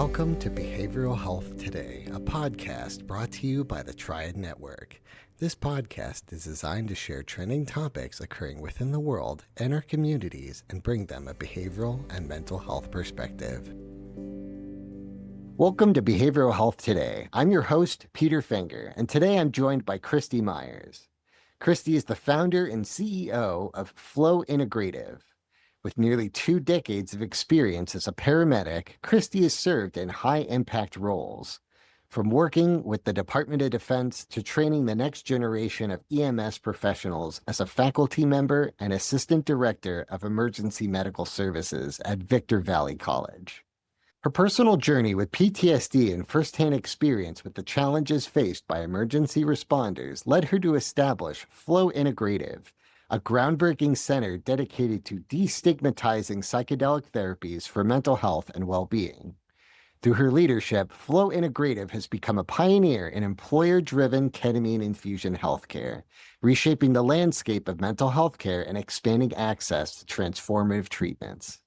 Welcome to Behavioral Health Today, a podcast brought to you by the Triad Network. This podcast is designed to share trending topics occurring within the world and our communities and bring them a behavioral and mental health perspective. Welcome to Behavioral Health Today. I'm your host, Peter Fenger, and today I'm joined by Christi Myers. Christi is the founder and CEO of Flow Integrative. With nearly 2 decades of experience as a paramedic, Christi has served in high-impact roles, from working with the Department of Defense to training the next generation of EMS professionals as a faculty member and assistant director of emergency medical services at Victor Valley College. Her personal journey with PTSD and firsthand experience with the challenges faced by emergency responders led her to establish Flow Integrative, a groundbreaking center dedicated to destigmatizing psychedelic therapies for mental health and well-being. Through her leadership, Flow Integrative has become a pioneer in employer-driven ketamine infusion healthcare, reshaping the landscape of mental health care and expanding access to transformative treatments.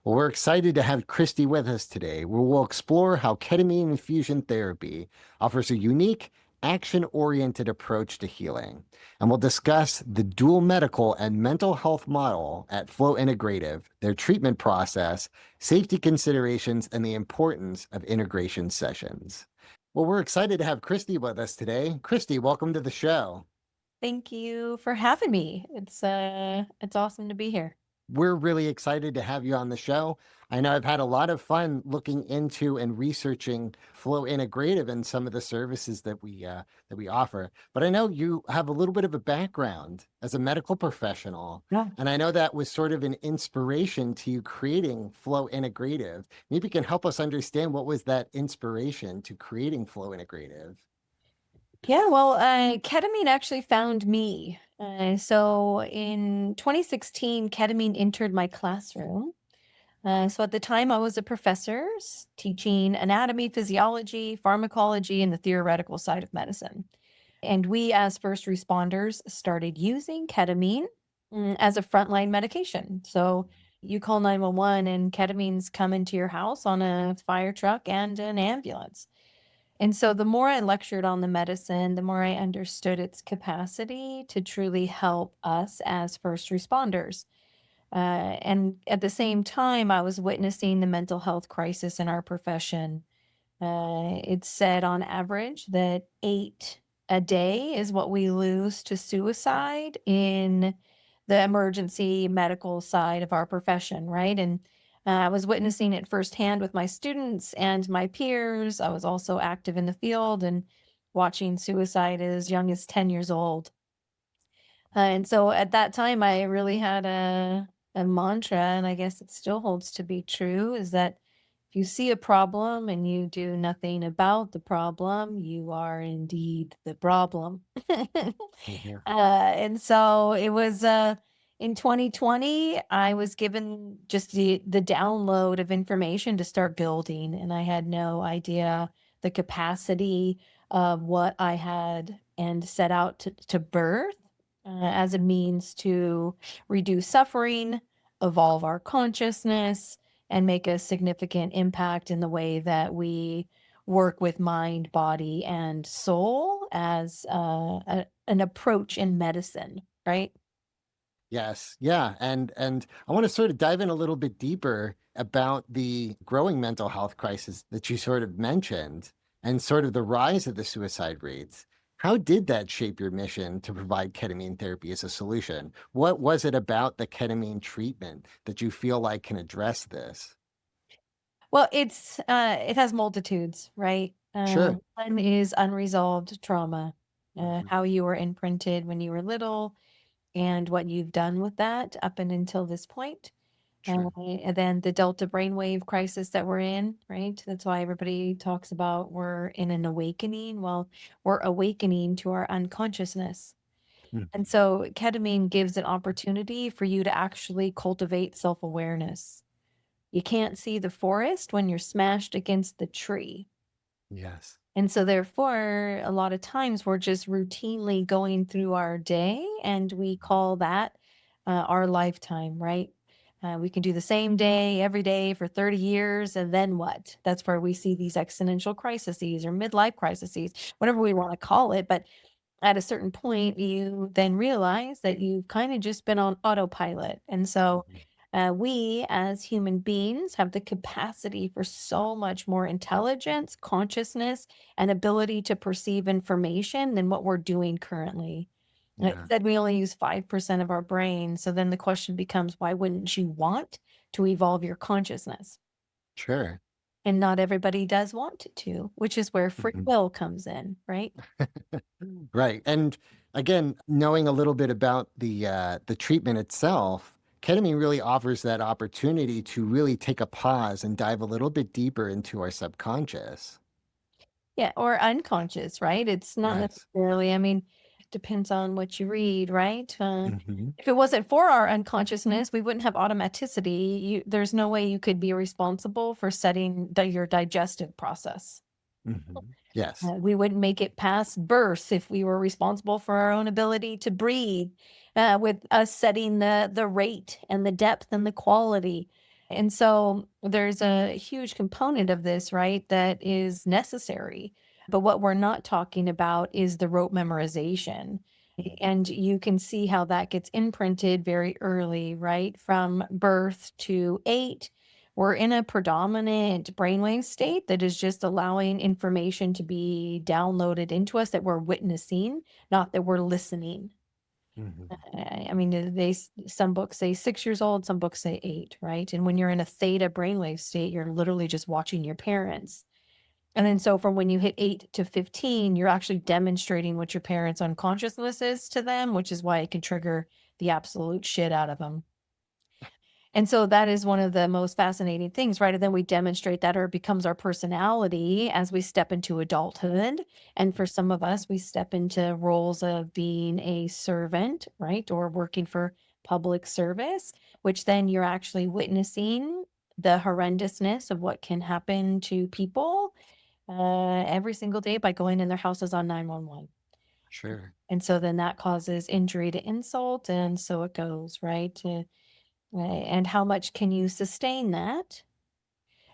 Well, we're excited to have Christi with us today, where we'll explore how ketamine infusion therapy offers a unique, action-oriented approach to healing. And we'll discuss the dual medical and mental health model at Flow Integrative, their treatment process, safety considerations, and the importance of integration sessions. Well, we're excited to have Christi with us today. Christi, welcome to the show. Thank you for having me. It's awesome to be here. We're really excited to have you on the show. I know I've had a lot of fun looking into and researching Flow Integrative and some of the services that we offer. But I know you have a little bit of a background as a medical professional, Yeah. and I know that was sort of an inspiration to you creating Flow Integrative. Maybe you can help us understand what was that inspiration to creating Flow Integrative. Yeah, well, ketamine actually found me. So in 2016, ketamine entered my classroom. So at the time, I was a professor teaching anatomy, physiology, pharmacology, and the theoretical side of medicine. And we, as first responders, started using ketamine as a frontline medication. So you call 911 and ketamine's coming to your house on a fire truck and an ambulance. And so the more I lectured on the medicine, the more I understood its capacity to truly help us as first responders. And at the same time, I was witnessing the mental health crisis in our profession. It's said on average that 8 a day is what we lose to suicide in the emergency medical side of our profession, right? And I was witnessing it firsthand with my students and my peers. I was also active in the field and watching suicide as young as 10 years old. And so at that time, I really had a mantra, and I guess it still holds to be true, is that if you see a problem and you do nothing about the problem, you are indeed the problem. Mhm. And so it was in 2020, I was given just the download of information to start building, and I had no idea the capacity of what I had and set out to birth as a means to reduce suffering, evolve our consciousness, and make a significant impact in the way that we work with mind, body, and soul as an approach in medicine, right? Yes. Yeah. And I want to sort of dive in a little bit deeper about the growing mental health crisis that you sort of mentioned and sort of the rise of the suicide rates. How did that shape your mission to provide ketamine therapy as a solution? What was it about the ketamine treatment that you feel like can address this? Well, it has multitudes, right? Sure. One is unresolved trauma, Mhm. how you were imprinted when you were little, and what you've done with that up and until this point. Sure. And then the Delta brainwave crisis that we're in, right? That's why everybody talks about we're in an awakening. Well, we're awakening to our unconsciousness. And Mhm. so ketamine gives an opportunity for you to actually cultivate self-awareness. You can't see the forest when you're smashed against the tree. Yes. And so therefore, a lot of times we're just routinely going through our day and we call that our lifetime, right? We can do the same day every day for 30 years, and then what? That's where we see these existential crises or midlife crises, whatever we want to call it. But at a certain point, you then realize that you've kind of just been on autopilot. And so Mhm. we as human beings have the capacity for so much more intelligence, consciousness, and ability to perceive information than what we're doing currently. It Yeah, said we only use 5% of our brain. So then the question becomes, why wouldn't you want to evolve your consciousness? sure. And not everybody does want to, which is where free Mhm. will comes in, right? Right. And again, knowing a little bit about the treatment itself, ketamine really offers that opportunity to really take a pause and dive a little bit deeper into our subconscious. Yeah, or unconscious, right? It's not Yes. necessarily, I mean, depends on what you read, right? Hmm. If it wasn't for our unconsciousness, we wouldn't have automaticity. There's no way you could be responsible for setting your digestive process. Hmm. Yes. We wouldn't make it past birth if we were responsible for our own ability to breathe, with us setting the rate and the depth and the quality. And so there's a huge component of this, right, that is necessary. But what we're not talking about is the rote memorization. And you can see how that gets imprinted very early, right? From birth to 8, we're in a predominant brainwave state that is just allowing information to be downloaded into us that we're witnessing, not that we're listening. Hmm. I mean, some books say 6 years old, some books say 8, right? And when you're in a theta brainwave state, you're literally just watching your parents. And then so from when you hit 8 to 15, you're actually demonstrating what your parents' unconsciousness is to them, which is why it can trigger the absolute shit out of them. And so that is one of the most fascinating things, right? And then we demonstrate that, or it becomes our personality as we step into adulthood. And for some of us, we step into roles of being a servant, right? Or working for public service, which then you're actually witnessing the horrendousness of what can happen to people every single day by going in their houses on 911. Sure. And so then that causes injury to insult. And so it goes, right? Right, and how much can you sustain that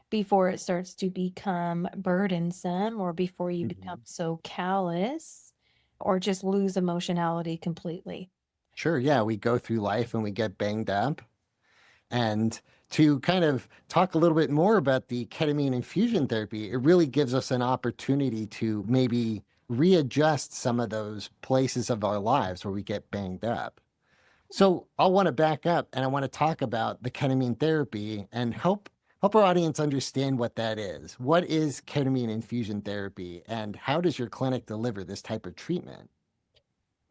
before it starts to become burdensome or before you become Hmm. so callous or just lose emotionality completely? Sure. Yeah. We go through life and we get banged up. And to kind of talk a little bit more about the ketamine infusion therapy, it really gives us an opportunity to maybe readjust some of those places of our lives where we get banged up. So I want to back up and I want to talk about the ketamine therapy and help our audience understand what that is. What is ketamine infusion therapy and how does your clinic deliver this type of treatment?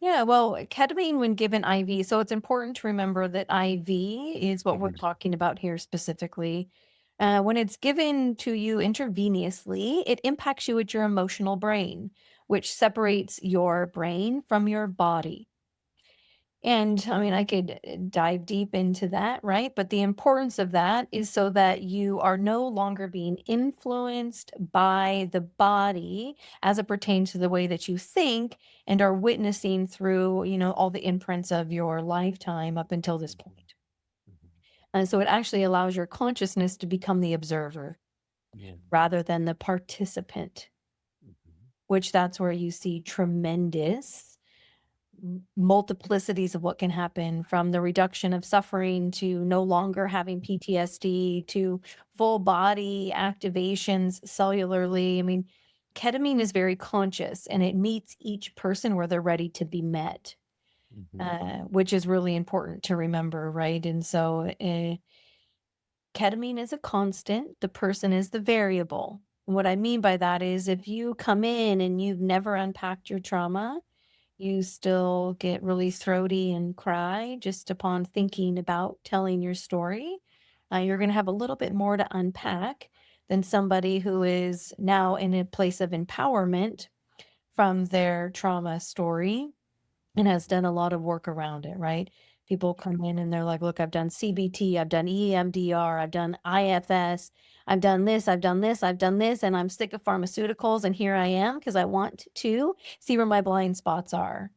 Yeah, well, ketamine when given IV, so it's important to remember that IV is what we're Mhm. talking about here specifically. When it's given to you intravenously, it impacts you at your emotional brain, which separates your brain from your body. And I mean, I could dive deep into that, right? But the importance of that is so that you are no longer being influenced by the body as it pertains to the way that you think and are witnessing through, all the imprints of your lifetime up until this Mhm. point. Mhm. And so it actually allows your consciousness to become the observer Yeah. rather than the participant, Mhm. which that's where you see tremendous multiplicities of what can happen, from the reduction of suffering to no longer having PTSD to full body activations cellularly. I mean, ketamine is very conscious and it meets each person where they're ready to be met, Mhm. which is really important to remember, right? And so ketamine is a constant, the person is the variable. And what I mean by that is if you come in and you've never unpacked your trauma, you still get really throaty and cry just upon thinking about telling your story, you're going to have a little bit more to unpack than somebody who is now in a place of empowerment from their trauma story and has done a lot of work around it, right? People come in and they're like, look, I've done CBT, I've done EMDR, I've done IFS, I've done this, I've done this, I've done this, and I'm sick of pharmaceuticals. And here I am because I want to see where my blind spots are.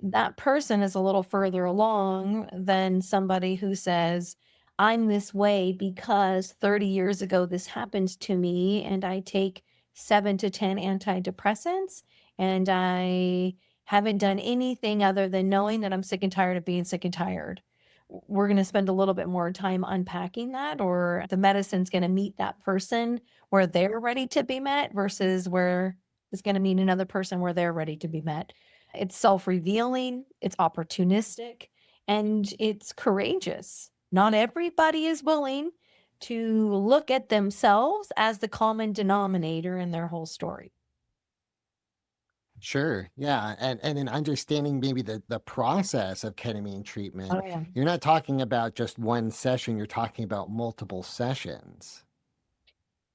That person is a little further along than somebody who says, I'm this way because 30 years ago this happened to me, and I take 7 to 10 antidepressants, and I haven't done anything other than knowing that I'm sick and tired of being sick and tired. We're going to spend a little bit more time unpacking that, or the medicine's going to meet that person where they're ready to be met versus where it's going to meet another person where they're ready to be met. It's self-revealing, it's opportunistic, and it's courageous. Not everybody is willing to look at themselves as the common denominator in their whole story. Sure. Yeah. And in understanding maybe the process of ketamine treatment, Oh, yeah. you're not talking about just one session, you're talking about multiple sessions.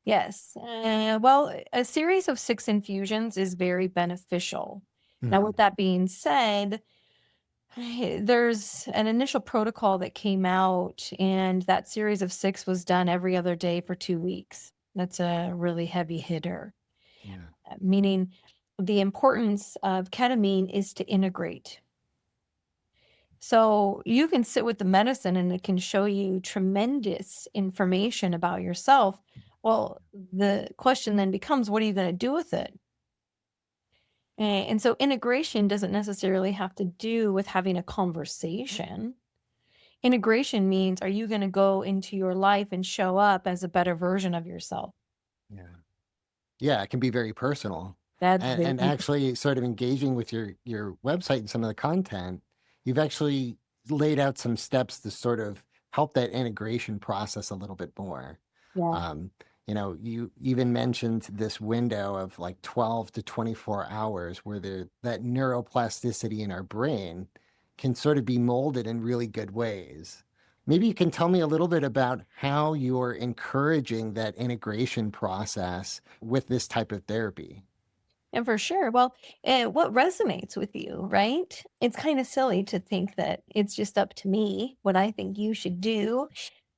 Yes. Well, a series of 6 infusions is very beneficial. Now, Mhm. with that being said, there's an initial protocol that came out, and that series of 6 was done every other day for 2 weeks. That's a really heavy hitter, Yeah. meaning the importance of ketamine is to integrate. So you can sit with the medicine and it can show you tremendous information about yourself. Well, the question then becomes, what are you going to do with it? And so integration doesn't necessarily have to do with having a conversation. Integration means, are you going to go into your life and show up as a better version of yourself? Yeah. Yeah, it can be very personal. That's And very, actually sort of engaging with your website and some of the content, you've actually laid out some steps to sort of help that integration process a little bit more. yeah. Um, you even mentioned this window of like 12 to 24 hours where that neuroplasticity in our brain can sort of be molded in really good ways. Maybe you can tell me a little bit about how you're encouraging that integration process with this type of therapy. And for sure. Well, what resonates with you, right? It's kind of silly to think that it's just up to me what I think you should do.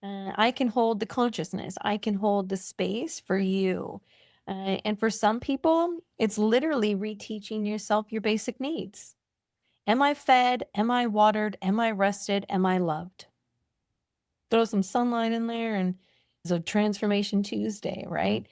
I can hold the consciousness, I can hold the space for you. And for some people, it's literally reteaching yourself your basic needs. Am I fed? Am I watered? Am I rested? Am I loved? Throw some sunlight in there, and it's a transformation Tuesday, right?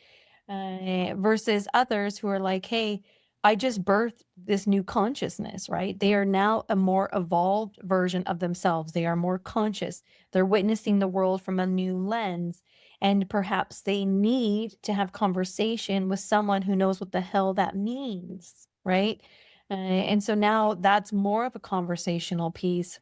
Versus others who are like, hey, I just birthed this new consciousness, right? They are now a more evolved version of themselves. They are more conscious. They're witnessing the world from a new lens. And perhaps they need to have conversation with someone who knows what the hell that means, right? And so now that's more of a conversational piece.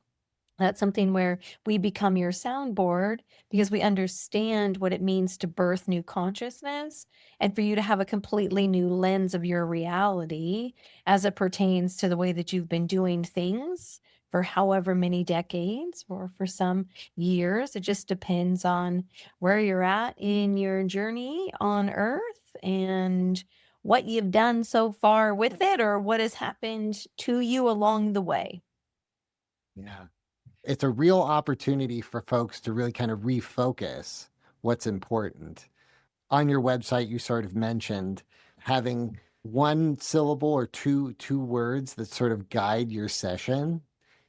That's something where we become your soundboard because we understand what it means to birth new consciousness and for you to have a completely new lens of your reality as it pertains to the way that you've been doing things for however many decades or for some years. It just depends on where you're at in your journey on earth and what you've done so far with it or what has happened to you along the way. Yeah. It's a real opportunity for folks to really kind of refocus what's important. On your website, you sort of mentioned having one syllable or two words that sort of guide your session.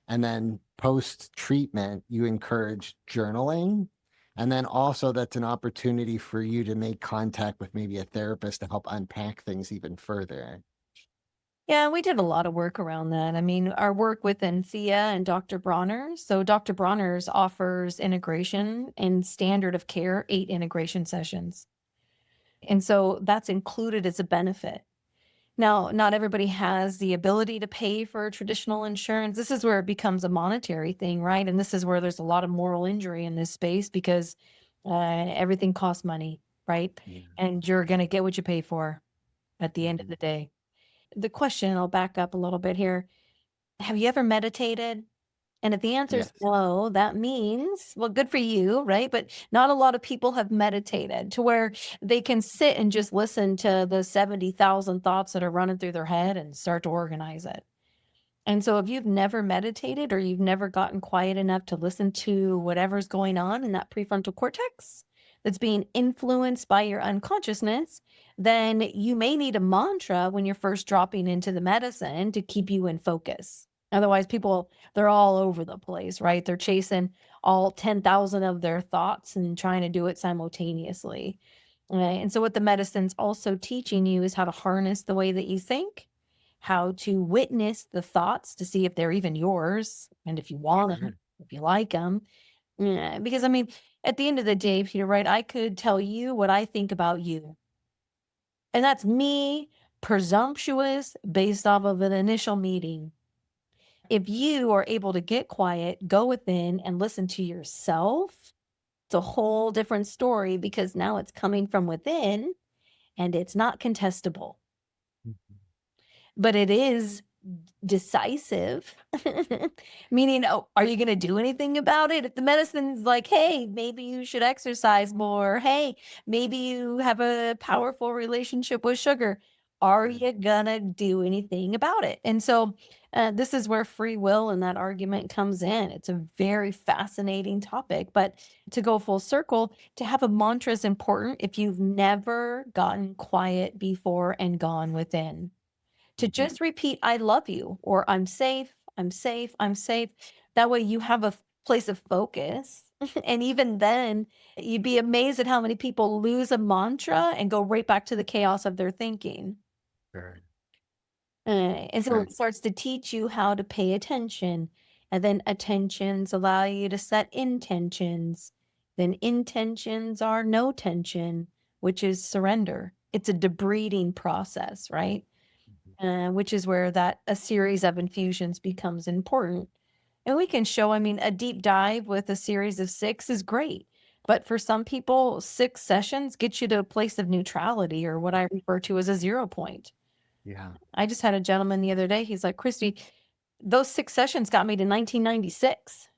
And then post treatment, you encourage journaling. And then also, that's an opportunity for you to make contact with maybe a therapist to help unpack things even further. Yeah, we did a lot of work around that. I mean, our work with Thea and Dr. Bronner's. So Dr. Bronner's offers integration and standard of care, 8 integration sessions. And so that's included as a benefit. Now, not everybody has the ability to pay for traditional insurance. This is where it becomes a monetary thing, right? And this is where there's a lot of moral injury in this space because everything costs money, right? Yeah. And you're going to get what you pay for at the end of Mhm. the day. The question, I'll back up a little bit here. Have you ever meditated? And if the answer is Yes. no, that means, well, good for you, right? But not a lot of people have meditated to where they can sit and just listen to the 70,000 thoughts that are running through their head and start to organize it. And so if you've never meditated or you've never gotten quiet enough to listen to whatever's going on in that prefrontal cortex that's being influenced by your unconsciousness, then you may need a mantra when you're first dropping into the medicine to keep you in focus. Otherwise, people, they're all over the place, right? They're chasing all 10,000 of their thoughts and trying to do it simultaneously. Right? And so, what the medicine's also teaching you is how to harness the way that you think, how to witness the thoughts to see if they're even yours and if you want them, if you like them. Yeah, because I mean, at the end of the day, Peter, right? I could tell you what I think about you. And that's me, presumptuous, based off of an initial meeting. If you are able to get quiet, go within and listen to yourself, it's a whole different story because now it's coming from within and it's not contestable, but it is decisive. Meaning, oh, are you going to do anything about it? If the medicine's like, hey, maybe you should exercise more. Hey, maybe you have a powerful relationship with sugar. Are you going to do anything about it? And so this is where free will and that argument comes in. It's a very fascinating topic. But to go full circle, to have a mantra is important if you've never gotten quiet before and gone within. To just repeat, I love you, or I'm safe, I'm safe, I'm safe. That way you have a place of focus. And even then, you'd be amazed at how many people lose a mantra and go right back to the chaos of their thinking. Sure. And so Sure. it starts to teach you how to pay attention. And then attentions allow you to set intentions. Then intentions are no tension, which is surrender. It's a debreeding process, right? Which is where that a series of infusions becomes important. And we can show, I mean, a deep dive with a series of 6 is great. But for some people, 6 sessions get you to a place of neutrality or what I refer to as a 0 point. Yeah. I just had a gentleman the other day. He's like, Christy, those 6 sessions got me to 1996.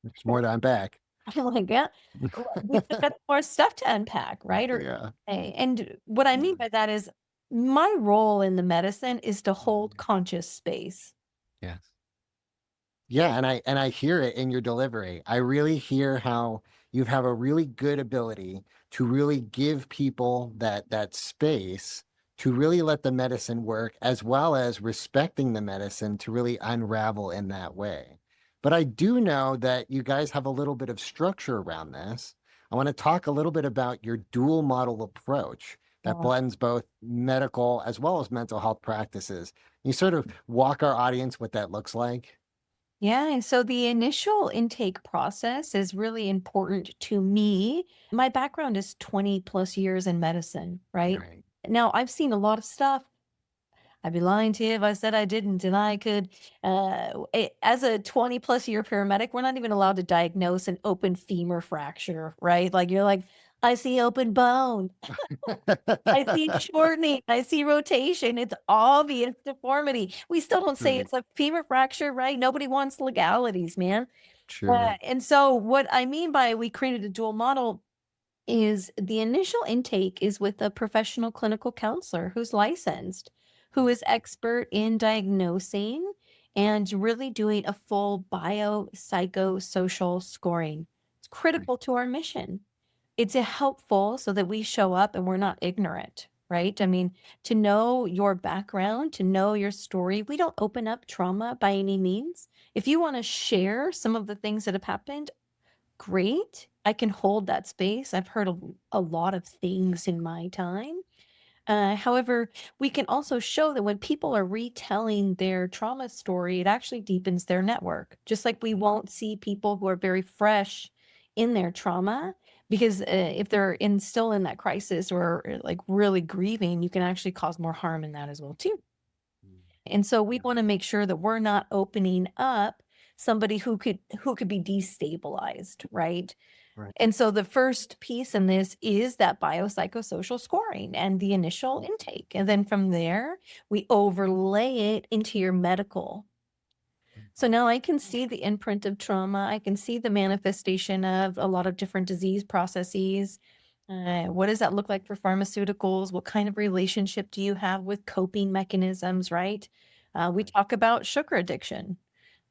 There's more to unpack. I'm like, yeah, we still got more stuff to unpack, right? Or, Yeah. and what I mean by that is my role in the medicine is to hold conscious space. Yes. Yeah, and I hear it in your delivery. I really hear how you have a really good ability to really give people that space to really let the medicine work, as well as respecting the medicine to really unravel in that way. But I do know that you guys have a little bit of structure around this. I want to talk a little bit about your dual model approach that Uh, blends both medical as well as mental health practices. You sort of walk our audience what that looks like. Yeah, and so the initial intake process is really important to me. My background is 20 plus years in medicine, right? Right. Now, I've seen a lot of stuff. I'd be lying to you if I said I didn't. And I could, as a 20 plus year paramedic, we're not even allowed to diagnose an open femur fracture, right? Like you're like, I see open bone. I see shortening. I see rotation. It's obvious deformity. We still don't say Right. it's a femur fracture, right? Nobody wants legalities, man. Sure. And so, what I mean by we created a dual model is the initial intake is with a professional clinical counselor who's licensed, who is expert in diagnosing and really doing a full biopsychosocial scoring. It's Right. critical to our mission. It's a helpful so that we show up and we're not ignorant, right? I mean, to know your background, to know your story, we don't open up trauma by any means. If you want to share some of the things that have happened, great. I can hold that space. I've heard a lot of things in my time. However, we can also show that when people are retelling their trauma story, it actually deepens their network. Just like we won't see people who are very fresh in their trauma, because if they're still in that crisis or like really grieving, you can actually cause more harm in that as well too. And so we Yeah. want to make sure that we're not opening up somebody who could be destabilized, right? Right. And so the first piece in this is that biopsychosocial scoring and the initial intake. And then from there, we overlay it into your medical. So now I can see the imprint of trauma. I can see the manifestation of a lot of different disease processes. What does that look like for pharmaceuticals? What kind of relationship do you have with coping mechanisms, right? We talk about sugar addiction.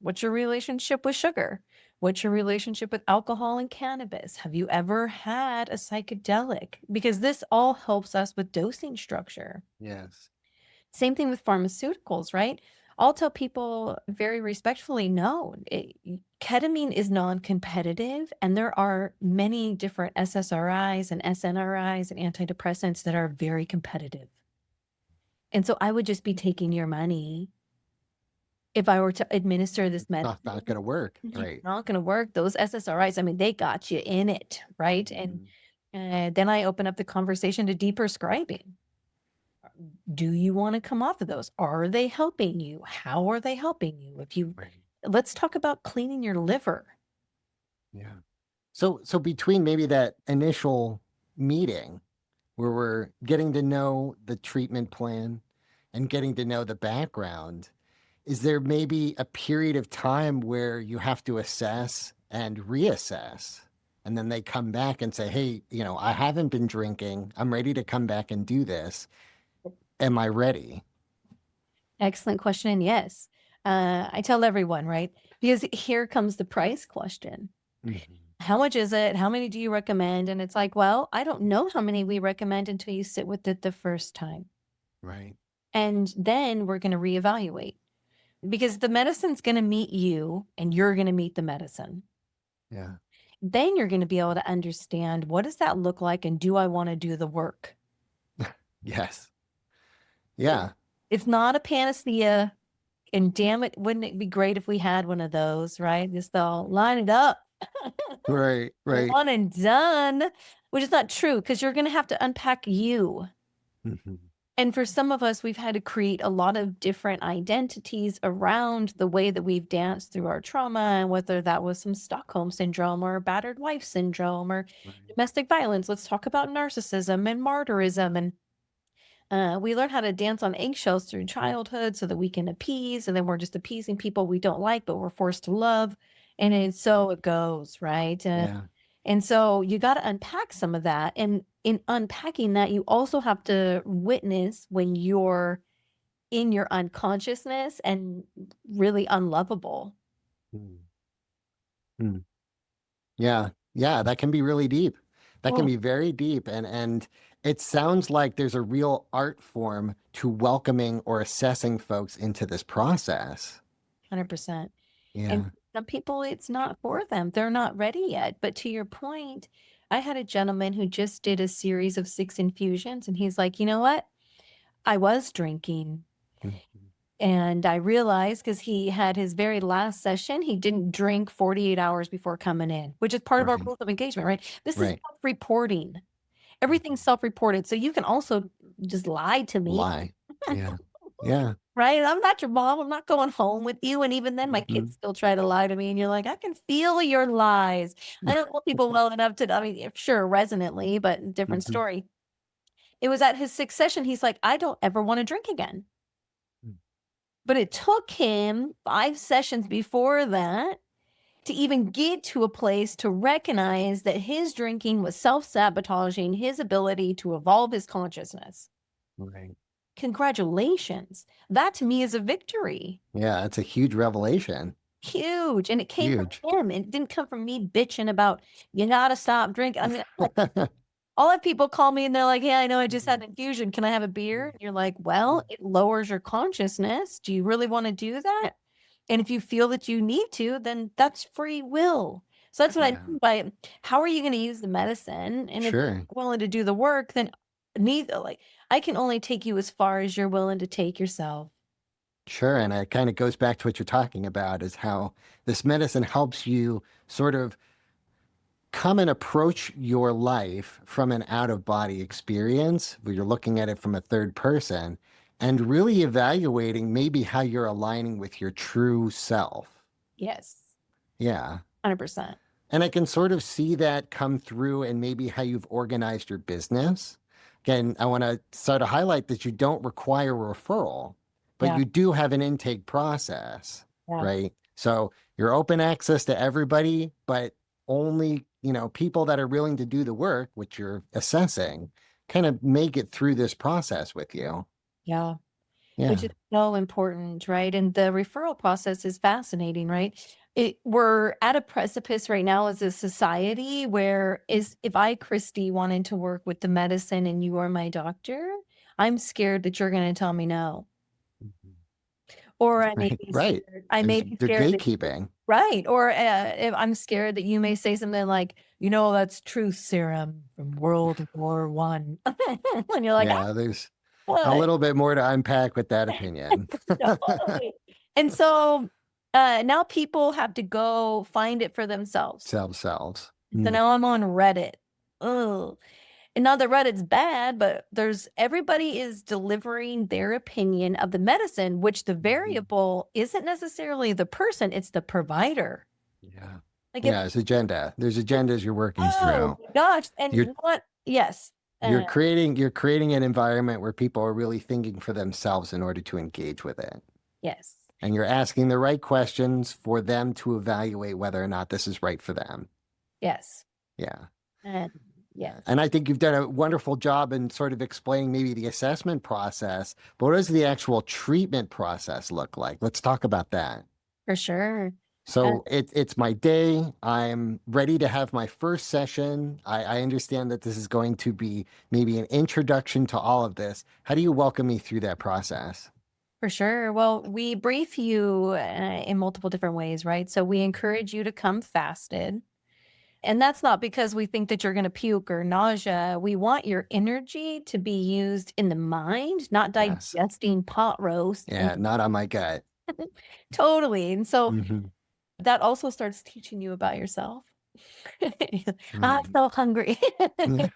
What's your relationship with sugar? What's your relationship with alcohol and cannabis? Have you ever had a psychedelic? Because this all helps us with dosing structure. Yes. Same thing with pharmaceuticals, right? I'll tell people very respectfully, no, ketamine is non-competitive, and there are many different SSRIs and SNRIs and antidepressants that are very competitive. And so I would just be taking your money if I were to administer this medicine. Not going to work. It's Right. not going to work. Those SSRIs, I mean, they got you in it, right? Mhm. And then I open up the conversation to deprescribing. Do you want to come off of those? Are they helping you? How are they helping you? Right. Let's talk about cleaning your liver. Yeah. So between maybe that initial meeting where we're getting to know the treatment plan and getting to know the background, is there maybe a period of time where you have to assess and reassess? And then they come back and say, hey, I haven't been drinking. I'm ready to come back and do this. Am I ready? Excellent question. And yes, I tell everyone, right? Because here comes the price question. Mhm. How much is it? How many do you recommend? And it's like, well, I don't know how many we recommend until you sit with it the first time. Right. And then we're going to reevaluate because the medicine's going to meet you and you're going to meet the medicine. Yeah. Then you're going to be able to understand, what does that look like? And do I want to do the work? Yes. Yeah. It's not a panacea. And damn it, wouldn't it be great if we had one of those, right? Just all line it up. Right. Right. One and done, which is not true because you're going to have to unpack you. Mhm. And for some of us, we've had to create a lot of different identities around the way that we've danced through our trauma, and whether that was some Stockholm syndrome or battered wife syndrome or Right. domestic violence. Let's talk about narcissism and martyrism. And we learn how to dance on eggshells through childhood so that we can appease, and then we're just appeasing people we don't like, but we're forced to love. And so it goes, right? Yeah. And so you got to unpack some of that. And in unpacking that, you also have to witness when you're in your unconsciousness and really unlovable. Mm. Mm. Yeah. Yeah. That can be really deep. That can Oh, be very deep. And it sounds like there's a real art form to welcoming or assessing folks into this process. 100%. And Yeah. some people, it's not for them. They're not ready yet. But to your point, I had a gentleman who just did a series of 6 infusions, and he's like, you know what? I was drinking. Mhm. And I realized because he had his very last session, he didn't drink 48 hours before coming in, which is part of our Right. rules of engagement, right? This is Right. self-reporting. Everything's Mhm. self-reported. So you can also just lie to me, Lie. Yeah. Yeah. right? I'm not your mom. I'm not going home with you. And even then, my kids Mhm. still try to lie to me. And you're like, I can feel your lies. I don't know people well enough to, I mean, sure, resonantly, but different Mhm. story. It was at his sixth session. He's like, I don't ever want to drink again. Mm. But it took him 5 sessions before that to even get to a place to recognize that his drinking was self-sabotaging his ability to evolve his consciousness. Right. Congratulations. That to me is a victory. Yeah. That's a huge revelation. Huge. And it came from Huge. him. It didn't come from me bitching about, you gotta stop drinking. I mean, I'll have people call me and they're like, "Hey, I know I just had an infusion. Can I have a beer?" And you're like, "Well, it lowers your consciousness. Do you really want to do that? And if you feel that you need to, then that's free will." So that's what I Yeah. mean by, how are you going to use the medicine? And if Sure. you're willing to do the work, then neither, like, I can only take you as far as you're willing to take yourself. Sure. And it kind of goes back to what you're talking about is how this medicine helps you sort of come and approach your life from an out of body experience where you're looking at it from a third person and really evaluating maybe how you're aligning with your true self. Yes, Yeah. 100%. And I can sort of see that come through in maybe how you've organized your business. Again, I want to sort of highlight that you don't require a referral, but Yeah. you do have an intake process, Yeah. right? So you're open access to everybody, but only, people that are willing to do the work, which you're assessing, kind of make it through this process with you. Yeah. Which Yeah. is so important, right? And the referral process is fascinating, right? We're at a precipice right now as a society where is if I, Christy, wanted to work with the medicine and you are my doctor, I'm scared that you're going to tell me no. Mhm. or I may Right. be Right. scared. I may be They're scared that gatekeeping. right, or if I'm scared that you may say something like, that's truth serum from World War I, and you're like, ah, Yeah, there's a what? little bit more to unpack with that opinion. Totally. And so now people have to go find it for themselves. Selves. So now I'm on Reddit. Oh, and not that Reddit's bad, but everybody is delivering their opinion of the medicine, which the variable isn't necessarily the person, it's the provider. Yeah. Like if, Yeah, it's agenda. There's agendas you're working oh through. my gosh, You're and what? Yes, you're creating an environment where people are really thinking for themselves in order to engage with it. yes, And you're asking the right questions for them to evaluate whether or not this is right for them. yes, Yeah. and yes, And I think you've done a wonderful job in sort of explaining maybe the assessment process, but what does the actual treatment process look like? Let's talk about that. for sure. Uh, So it's my day. I'm ready to have my first session. I understand that this is going to be maybe an introduction to all of this. How do you welcome me through that process? For sure. Well, we brief you in multiple different ways, right? So we encourage you to come fasted. And that's not because we think that you're going to puke or nausea. We want your energy to be used in the mind, not Yes. digesting pot roast. And Yeah, not on my gut. totally. And so Hmm. that also starts teaching you about yourself. I'm Hmm. so hungry. Yeah.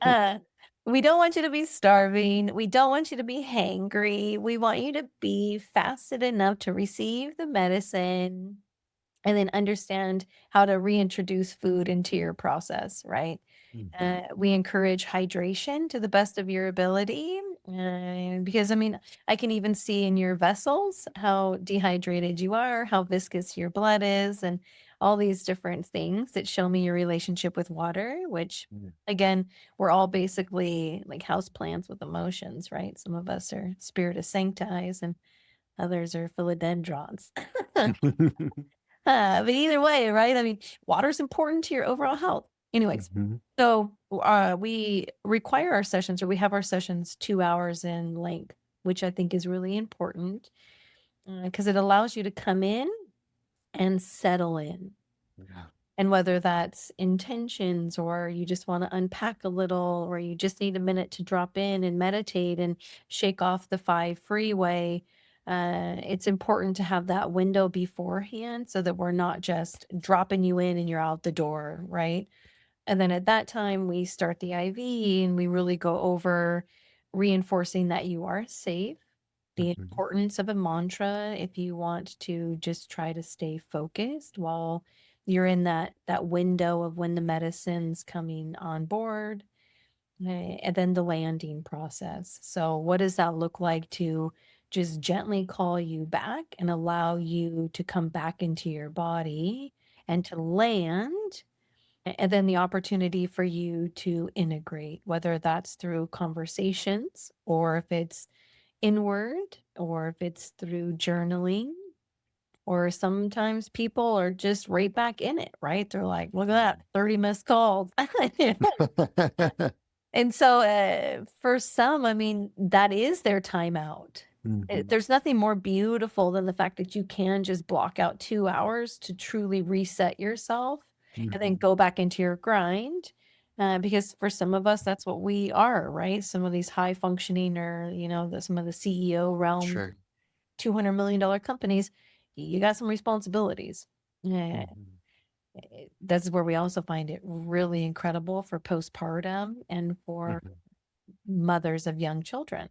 Uh, we don't want you to be starving. We don't want you to be hangry. We want you to be fasted enough to receive the medicine and then understand how to reintroduce food into your process, right? Mhm. We encourage hydration to the best of your ability because, I mean, I can even see in your vessels how dehydrated you are, how viscous your blood is, and all these different things that show me your relationship with water, which, again, we're all basically like house plants with emotions, right? Some of us are spiritus sancti and others are philodendrons. But either way, right? I mean, water's important to your overall health. Anyways, Mhm. so we require our sessions, or we have our sessions 2 hours in length, which I think is really important because it allows you to come in and settle in. Yeah. And whether that's intentions or you just want to unpack a little, or you just need a minute to drop in and meditate and shake off the five freeway, it's important to have that window beforehand so that we're not just dropping you in and you're out the door, right? And then at that time, we start the IV and we really go over reinforcing that you are safe, the Mhm. importance of a mantra if you want to just try to stay focused while you're in that window of when the medicine's coming on board, and then the landing process. So what does that look like to just gently call you back and allow you to come back into your body and to land? And then the opportunity for you to integrate, whether that's through conversations or if it's inward or if it's through journaling, or sometimes people are just right back in it, right? They're like, look at that, 30 missed calls. And so for some, I mean, that is their timeout. Mhm. There's nothing more beautiful than the fact that you can just block out 2 hours to truly reset yourself and then Mhm. go back into your grind. Because for some of us, that's what we are, right? Some of these high functioning or, some of the CEO realm, Sure. $200 million companies, you got some responsibilities. Yeah, Mhm. that's where we also find it really incredible for postpartum and for Mhm. mothers of young children.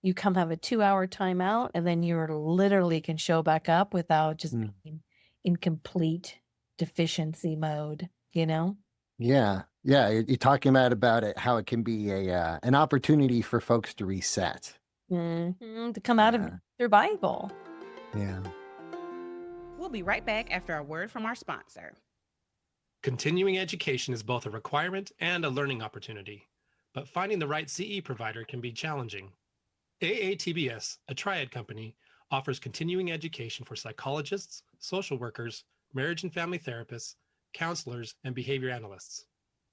You come have a 2 hour timeout and then you're literally can show back up without just Mm. being in complete deficiency mode, you know? Yeah. Yeah. You're talking about it, how it can be an opportunity for folks to reset. To come out of Yeah. survival. Yeah. We'll be right back after a word from our sponsor. Continuing education is both a requirement and a learning opportunity, but finding the right CE provider can be challenging. AATBS, a triad company, offers continuing education for psychologists, social workers, marriage and family therapists, counselors, and behavior analysts.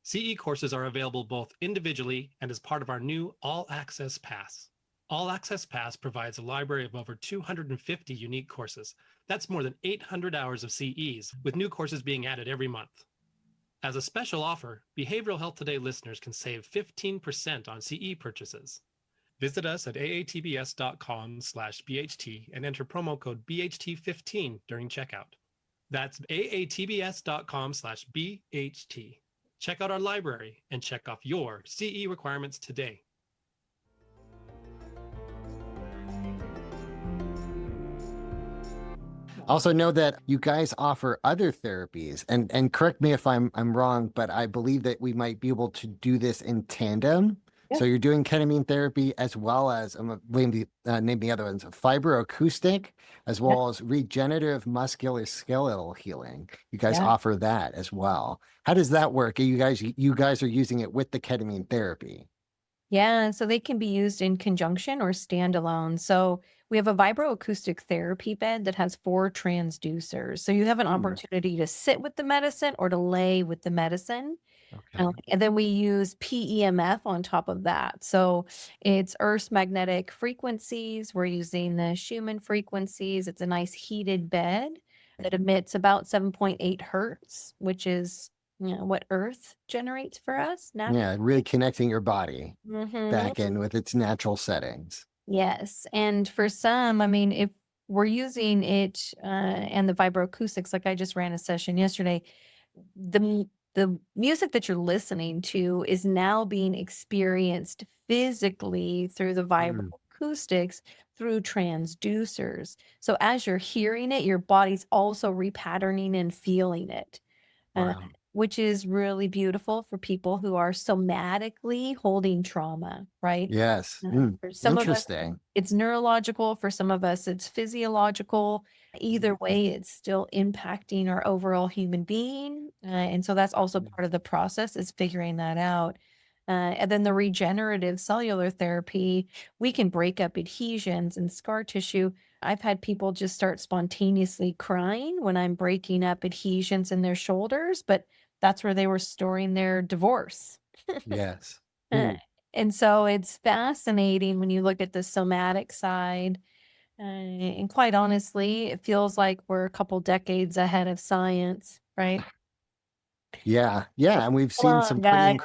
CE courses are available both individually and as part of our new All Access Pass. All Access Pass provides a library of over 250 unique courses. That's more than 800 hours of CEs, with new courses being added every month. As a special offer, Behavioral Health Today listeners can save 15% on CE purchases. Visit us at aatbs.com/BHT and enter promo code BHT15 during checkout. That's aatbs.com/BHT. Check out our library and check off your CE requirements today. Also know that you guys offer other therapies, and correct me if I'm wrong, but I believe that we might be able to do this in tandem. Yeah. So you're doing ketamine therapy as well as name the other ones: fibroacoustic, as well as regenerative musculoskeletal healing. You guys offer that as well. How does that work? You guys are using it with the ketamine therapy. Yeah, so they can be used in conjunction or standalone. So we have a vibroacoustic therapy bed that has 4 transducers. So you have an opportunity to sit with the medicine or to lay with the medicine. Okay. And then we use PEMF on top of that. So it's Earth's magnetic frequencies. We're using the Schumann frequencies. It's a nice heated bed that emits about 7.8 hertz, which is what Earth generates for us naturally. Yeah, really connecting your body Mhm. back in with its natural settings. Yes, and for some, I mean, if we're using it and the vibroacoustics, like I just ran a session yesterday, the music that you're listening to is now being experienced physically through the vibroacoustics through transducers. So as you're hearing it, your body's also repatterning and feeling it. Wow. Which is really beautiful for people who are somatically holding trauma, right? Yes. For some of us, Interesting. it's neurological. For some of us, it's physiological. Either way, it's still impacting our overall human being. And so that's also part of the process is figuring that out. And then the regenerative cellular therapy, we can break up adhesions and scar tissue. I've had people just start spontaneously crying when I'm breaking up adhesions in their shoulders, but that's where they were storing their divorce. Yes. Uh, And so it's fascinating when you look at the somatic side. And quite honestly, it feels like we're a couple decades ahead of science, right? Yeah. Yeah. And we've Come seen some on, guy.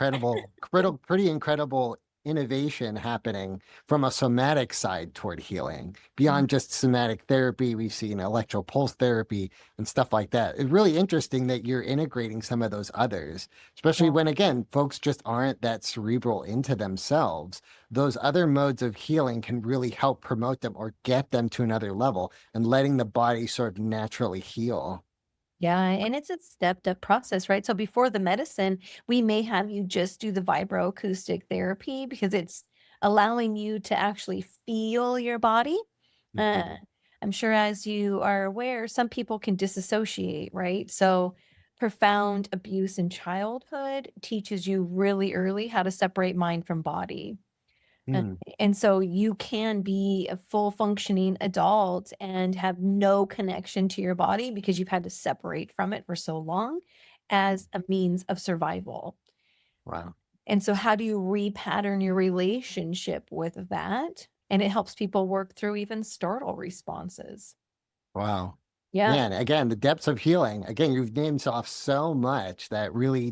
pretty incredible innovation happening from a somatic side toward healing. Beyond just somatic therapy, we've seen electropulse therapy and stuff like that. It's really interesting that you're integrating some of those others, especially when, again, folks just aren't that cerebral into themselves. Those other modes of healing can really help promote them or get them to another level and letting the body sort of naturally heal. Yeah, and it's a stepped up process, right? So before the medicine, we may have you just do the vibroacoustic therapy because it's allowing you to actually feel your body. Uh, I'm sure as you are aware, some people can disassociate, right? So profound abuse in childhood teaches you really early how to separate mind from body. And so you can be a full functioning adult and have no connection to your body because you've had to separate from it for so long as a means of survival. Wow. And so how do you repattern your relationship with that? And it helps people work through even startle responses. Wow. Yeah. Man, again, the depths of healing. Again, you've named off so much that really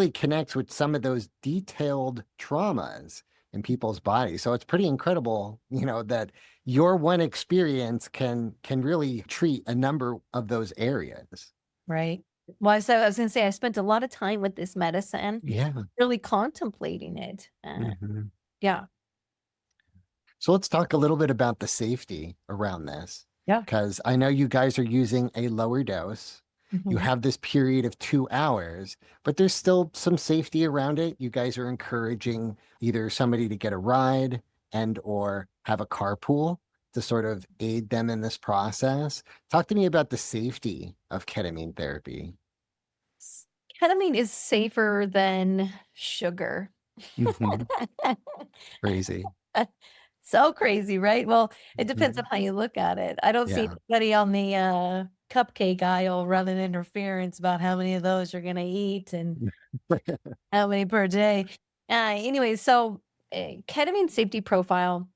connects with some of those detailed traumas in people's bodies. So it's pretty incredible, that your one experience can really treat a number of those areas. Right. Well, so I was going to say, I spent a lot of time with this medicine, Yeah. really contemplating it. Mhm. Yeah. So let's talk a little bit about the safety around this. Yeah. Because I know you guys are using a lower dose. You Mhm. have this period of 2 hours, but there's still some safety around it. You guys are encouraging either somebody to get a ride and or have a carpool to sort of aid them in this process. Talk to me about the safety of ketamine therapy. Ketamine is safer than sugar. Mhm. Crazy. So crazy, right? Well, it depends on Mhm. how you look at it. I don't see Yeah. anybody on the cupcake aisle running interference about how many of those you're gonna eat and how many per day. Anyway, so ketamine safety profile.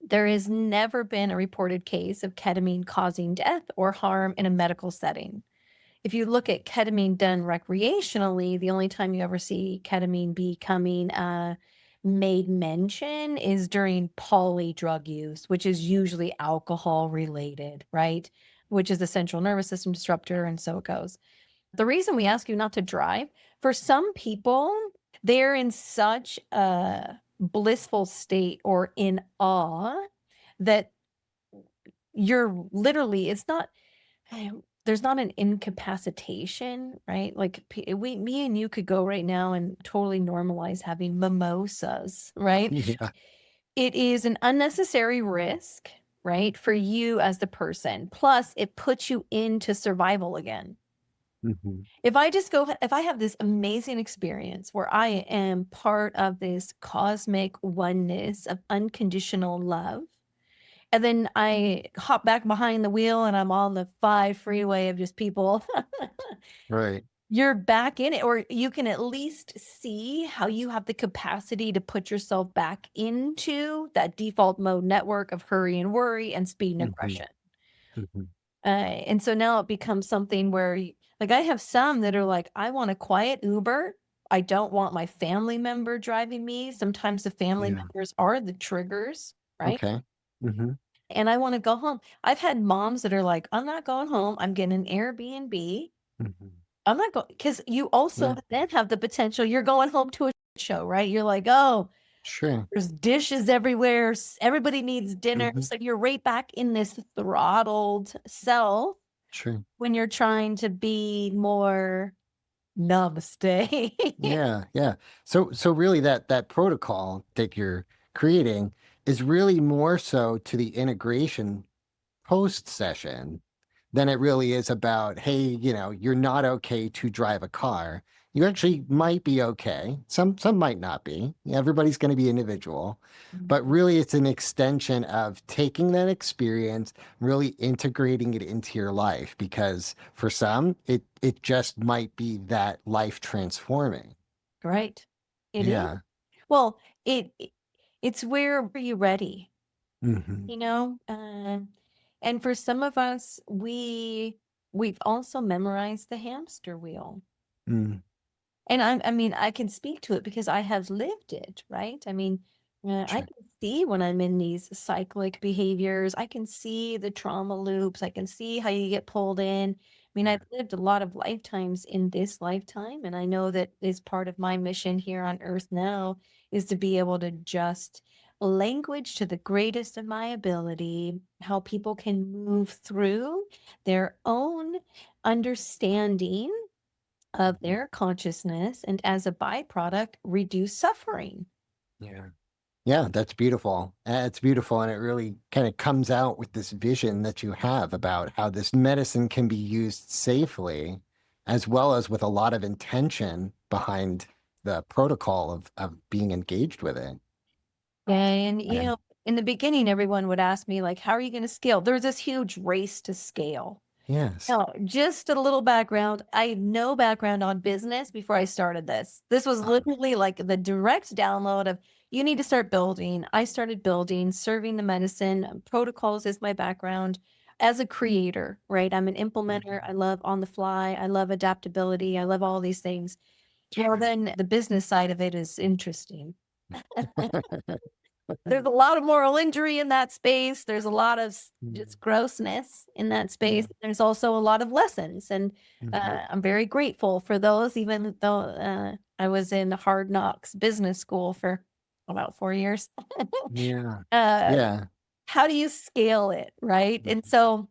There has never been a reported case of ketamine causing death or harm in a medical setting. If you look at ketamine done recreationally, the only time you ever see ketamine becoming made mention is during poly drug use, which is usually alcohol related, right? Which is the central nervous system disruptor, and so it goes. The reason we ask you not to drive, for some people, they're in such a blissful state or in awe that you're literally, it's not, there's not an incapacitation, right? Like me and you could go right now and totally normalize having mimosas, right? Yeah. It is an unnecessary risk, right? For you as the person. Plus, it puts you into survival again. Mhm. If I have this amazing experience where I am part of this cosmic oneness of unconditional love, and then I hop back behind the wheel and I'm on the 5 freeway of just people, Right. you're back in it, or you can at least see how you have the capacity to put yourself back into that default mode network of hurry and worry and speed and Mhm. aggression. Mhm. And so now it becomes something where, like, I have some that are like, I want a quiet Uber. I don't want my family member driving me. Sometimes the family Yeah. members are the triggers, right? Okay. Mhm. And I want to go home. I've had moms that are like, I'm not going home. I'm getting an Airbnb. Mhm. I'm not going, because you also Yeah. then have the potential, you're going home to a show, right? You're like, oh, Sure. there's dishes everywhere. Everybody needs dinner. Mhm. So you're right back in this throttled self Sure. when you're trying to be more namaste. Yeah, yeah. So really that protocol that you're creating is really more so to the integration post session than it really is about, hey, you're not okay to drive a car. You actually might be okay. Some might not be. Everybody's going to be individual. But really it's an extension of taking that experience, really integrating it into your life because for some it just might be that life transforming. Right. It is. Yeah. Well, it's where are you ready? Hmm. You know? And for some of us, we've also memorized the hamster wheel. Mm, And I mean, I can speak to it because I have lived it, right? I mean, I sure. can see when I'm in these cyclic behaviors. I can see the trauma loops. I can see how you get pulled in. I mean, Yeah. I've lived a lot of lifetimes in this lifetime, and I know that is part of my mission here on Earth now is to be able to just language to the greatest of my ability, how people can move through their own understanding of Mhm. their consciousness and as a byproduct reduce suffering. Yeah. Yeah, that's beautiful. It's beautiful. And it really kind of comes out with this vision that you have about how this medicine can be used safely, as well as with a lot of intention behind the protocol of being engaged with it. And Yeah. in the beginning everyone would ask me like, how are you going to scale? There's this huge race to scale. Yes. Now, just a little background. I had no background on business before I started this. This was Uh-huh. literally like the direct download of you need to start building. I started building, serving the medicine. Protocols is my background as a creator, right? I'm an implementer. I love on the fly. I love adaptability. I love all these things. Well, then the business side of it is interesting. There's a lot of moral injury in that space. There's a lot of Mm, just grossness in that space. yeah. There's also a lot of lessons, and Mhm. I'm very grateful for those. Even though I was in hard knocks business school for about 4 years. Yeah. uh, Yeah. how do you scale it, right? And Mhm. so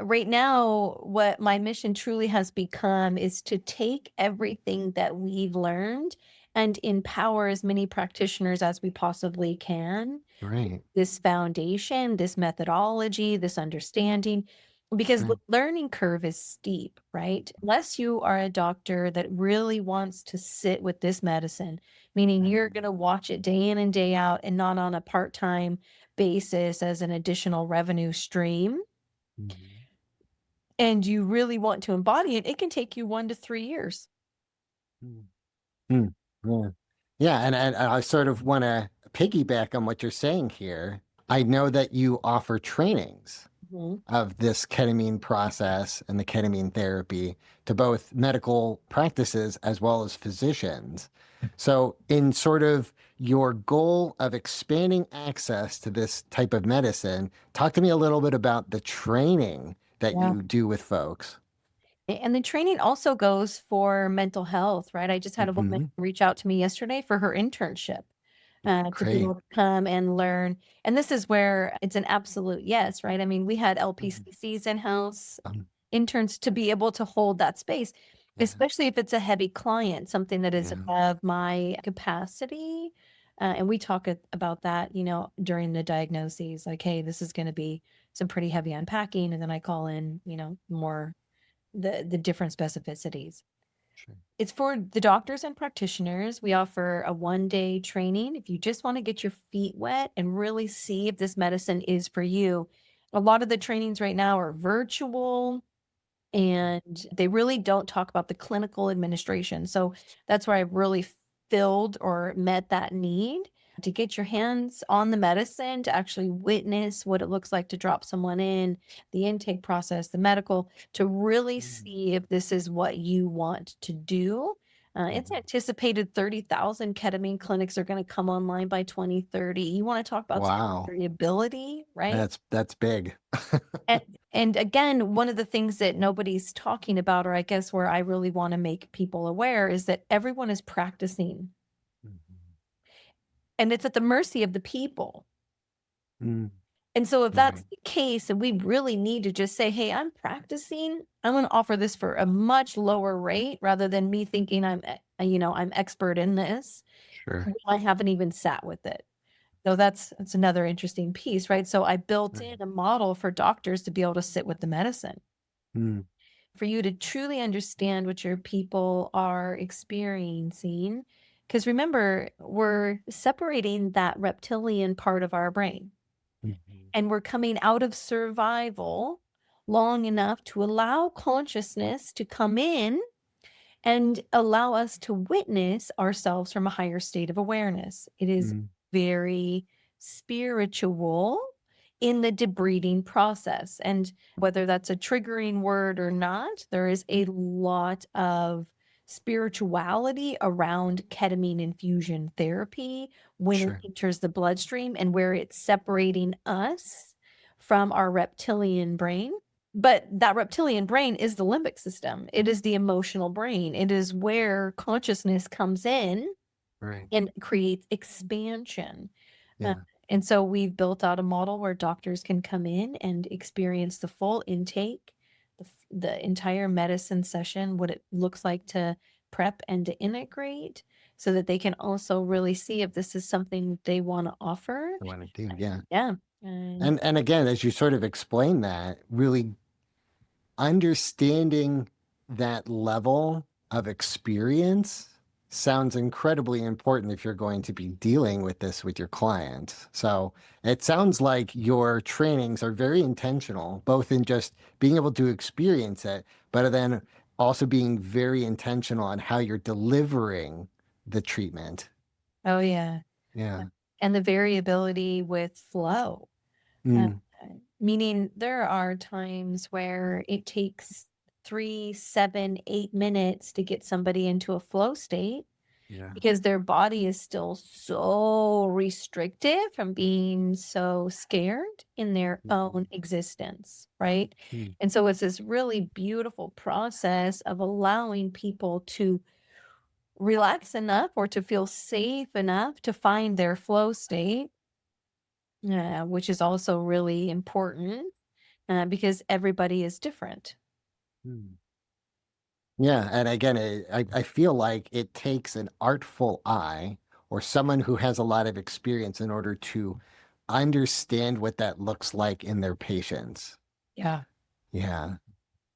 right now, what my mission truly has become is to take everything that we've learned and empower as many practitioners as we possibly can, Right. this foundation, this methodology, this understanding, because the Right. learning curve is steep, right? Unless you are a doctor that really wants to sit with this medicine, meaning you're going to watch it day in and day out and not on a part-time basis as an additional revenue stream, Mhm. and you really want to embody it, it can take you 1 to 3 years. Mm. Yeah. Yeah. And I sort of want to piggyback on what you're saying here I know that you offer trainings Mhm. of this ketamine process and the ketamine therapy to both medical practices as well as physicians. So, in sort of your goal of expanding access to this type of medicine, talk to me a little bit about the training that Yeah. you do with folks. And the training also goes for mental health, right? I just had a woman Hmm. reach out to me yesterday for her internship. To be Great. able to come and learn. And this is where it's an absolute yes, right? I mean, we had Mhm. LPCCs in-house, Um, interns to be able to hold that space, yeah, especially if it's a heavy client, something that is yeah, above my capacity. And we talk about that, during the diagnoses, like, hey, this is going to be some pretty heavy unpacking. And then I call in, more the different specificities. sure. It's for the doctors and practitioners. We offer a 1-day training if you just want to get your feet wet and really see if this medicine is for you. A lot of the trainings right now are virtual and they really don't talk about the clinical administration. So that's where I've really filled or met that need to get your hands on the medicine, to actually witness what it looks like to drop someone in, the intake process, the medical, to really Mhm. see if this is what you want to do. It's Mhm. anticipated 30,000 ketamine clinics are going to come online by 2030. You want to talk about some Wow, variability, right? that's big. And and again, one of the things that nobody's talking about, or I guess where I really want to make people aware, is that everyone is practicing Mhm. and it's at the mercy of the people. Mm, And so if that's right, the case, and we really need to just say, hey, I'm practicing, I'm going to offer this for a much lower rate rather than me thinking I'm expert in this. sure. When I haven't even sat with it. So that's another interesting piece, right? So I built Right. in a model for doctors to be able to sit with the medicine, Mm, for you to truly understand what your people are experiencing. Because remember, we're separating that reptilian part of our brain mhm. and we're coming out of survival long enough to allow consciousness to come in and allow us to witness ourselves from a higher state of awareness. It is Mm, very spiritual in the debreeding process. And whether that's a triggering word or not, there is a lot of spirituality around ketamine infusion therapy when it sure. enters the bloodstream and where it's separating us from our reptilian brain. But that reptilian brain is the limbic system. It is the emotional brain. It is where consciousness comes in Right. and creates expansion. Uh, Yeah. and so we've built out a model where doctors can come in and experience the full intake, the entire medicine session, what it looks like to prep and to integrate, so that they can also really see if this is something they want to offer. I want to do. Yeah. Yeah. And again, as you sort of explain that, really understanding that level of experience sounds incredibly important if you're going to be dealing with this with your client. So it sounds like your trainings are very intentional, both in just being able to experience it, but then also being very intentional on how you're delivering the treatment. Oh, yeah. Yeah. And the variability with flow. Uh, Mm, Meaning there are times where it takes 3, 7, 8 minutes to get somebody into a flow state yeah. because their body is still so restricted from being so scared in their Mhm. own existence, right? Mm, And so it's this really beautiful process of allowing people to relax enough or to feel safe enough to find their flow state, which is also really important because everybody is different. mm. Yeah, and again, I feel like it takes an artful eye or someone who has a lot of experience in order to understand what that looks like in their patients. Yeah. Yeah.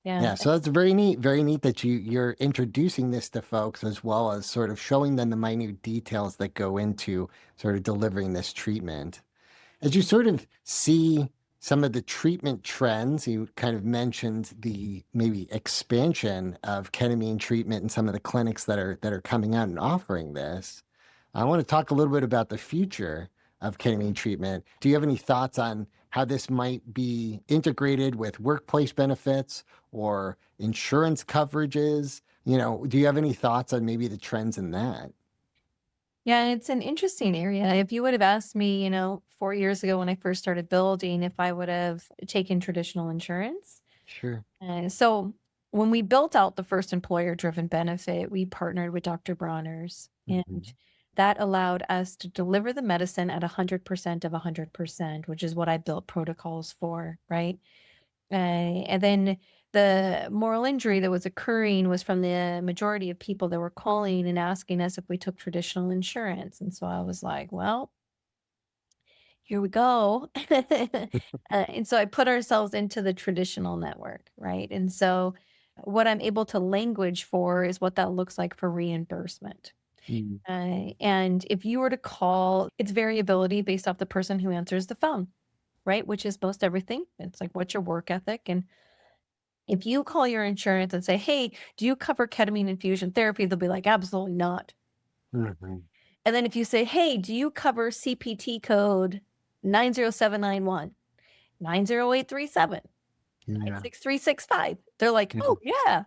Yeah. Yeah, so that's very neat that you're introducing this to folks as well as sort of showing them the minute details that go into sort of delivering this treatment. As you sort of see some of the treatment trends, you kind of mentioned the maybe expansion of ketamine treatment in some of the clinics that are coming out and offering this. I want to talk a little bit about the future of ketamine treatment. Do you have any thoughts on how this might be integrated with workplace benefits or insurance coverages? Do you have any thoughts on maybe the trends in that? Yeah, it's an interesting area. If you would have asked me, 4 years ago when I first started building, if I would have taken traditional insurance. Sure. So when we built out the first employer-driven benefit, we partnered with Dr. Bronner's, and that allowed us to deliver the medicine at 100% of 100%, which is what I built protocols for, right? And then the moral injury that was occurring was from the majority of people that were calling and asking us if we took traditional insurance. And so I was like, well, here we go. And so I put ourselves into the traditional network, right? And so what I'm able to language for is what that looks like for reimbursement. Mm. And if you were to call, it's variability based off the person who answers the phone, right? Which is most everything. It's like, what's your work ethic? And if you call your insurance and say, hey, do you cover ketamine infusion therapy? They'll be like, absolutely not. Mhm. And then if you say, hey, do you cover CPT code 90791, 90837, Yeah. 96365? They're like, Yeah. oh, yeah.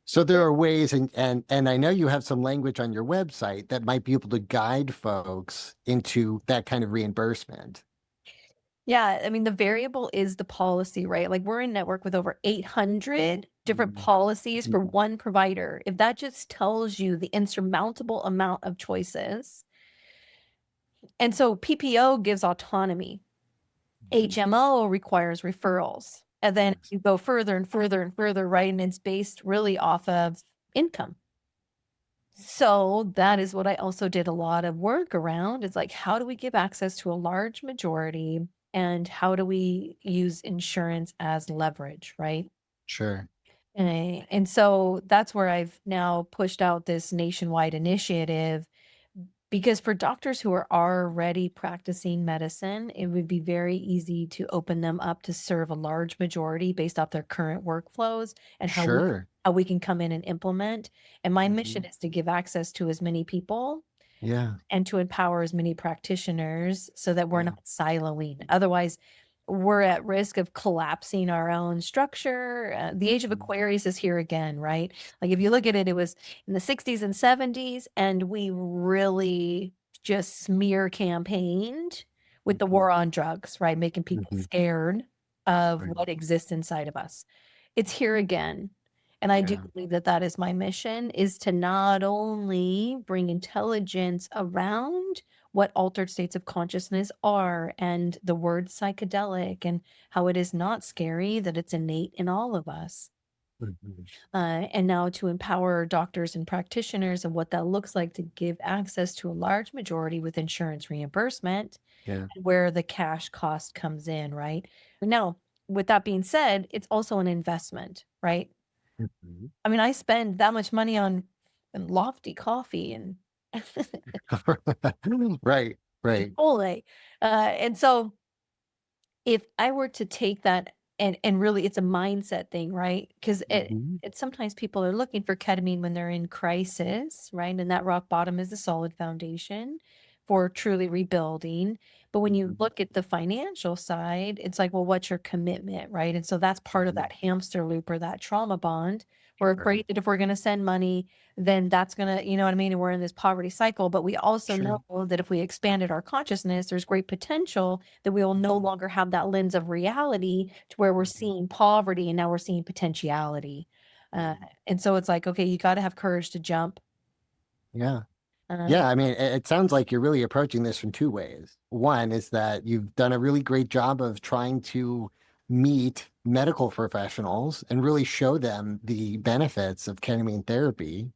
So there are ways, and I know you have some language on your website that might be able to guide folks into that kind of reimbursement. Yeah, I mean, the variable is the policy, right? Like we're in network with over 800 different Mm. policies for one provider. If that just tells you the insurmountable amount of choices. And so PPO gives autonomy. HMO requires referrals. And then Yes. you go further and further and further, right? And it's based really off of income. So that is what I also did a lot of work around. It's like, how do we give access to a large majority and how do we use insurance as leverage, right? Sure. And so that's where I've now pushed out this nationwide initiative because for doctors who are already practicing medicine, it would be very easy to open them up to serve a large majority based off their current workflows and Sure. how we can come in and implement. And my mission Mhm. is to give access to as many people Yeah. and to empower as many practitioners so that we're Yeah. not siloing. Otherwise, we're at risk of collapsing our own structure. The age of Mhm. Aquarius is here again, right? Like if you look at it, it was in the 60s and 70s, and we really just smear campaigned with the war on drugs, right? Making people Mhm. scared of Right. what exists inside of us. It's here again. And I do Yeah. believe that that is my mission, is to not only bring intelligence around what altered states of consciousness are and the word psychedelic and how it is not scary, that it's innate in all of us. Mhm. And now to empower doctors and practitioners and what that looks like to give access to a large majority with insurance reimbursement, Yeah. where the cash cost comes in, right? Now, with that being said, it's also an investment, right? Mhm. I mean, I spend that much money on lofty coffee and Right. Right. Chipotle. And so if I were to take that and really it's a mindset thing, right? Because Mhm. it's sometimes people are looking for ketamine when they're in crisis, right? And that rock bottom is a solid foundation for truly rebuilding. But when you Mhm. look at the financial side, it's like, well, what's your commitment, right? And so that's part of Mhm. that hamster loop or that trauma bond. We're Right. afraid that if we're going to send money, then that's going to, you know what I mean? And we're in this poverty cycle. But we also Sure. know that if we expanded our consciousness, there's great potential that we will no longer have that lens of reality to where we're Mhm. seeing poverty and now we're seeing potentiality. Uh, Mhm. and so it's like, okay, you got to have courage to jump. Yeah. Uh, Yeah, I mean, it sounds like you're really approaching this from two ways. One is that you've done a really great job of trying to meet medical professionals and really show them the benefits of ketamine therapy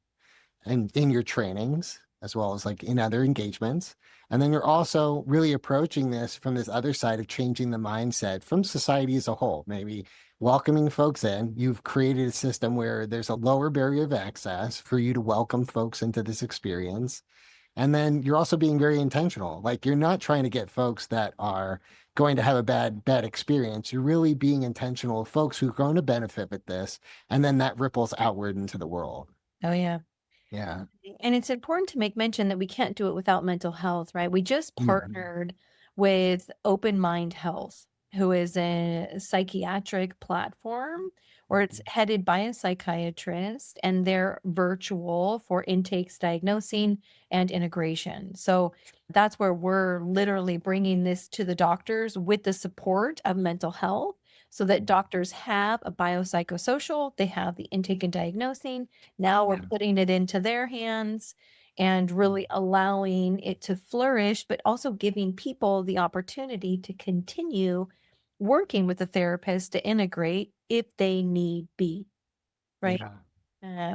and in your trainings, as well as like in other engagements. And then you're also really approaching this from this other side of changing the mindset from society as a whole, maybe welcoming folks in. You've created a system where there's a lower barrier of access for you to welcome folks into this experience. And then you're also being very intentional. Like you're not trying to get folks that are going to have a bad experience. You're really being intentional of folks who are going to benefit with this. And then that ripples outward into the world. oh yeah. Yeah. And it's important to make mention that we can't do it without mental health, right? We just partnered with Open Mind Health, who is a psychiatric platform where it's headed by a psychiatrist, and they're virtual for intakes, diagnosing, and integration. So that's where we're literally bringing this to the doctors with the support of mental health, so that doctors have a biopsychosocial, they have the intake and diagnosing. Now we're putting it into their hands and really allowing it to flourish, but also giving people the opportunity to continue working with a therapist to integrate if they need be, right?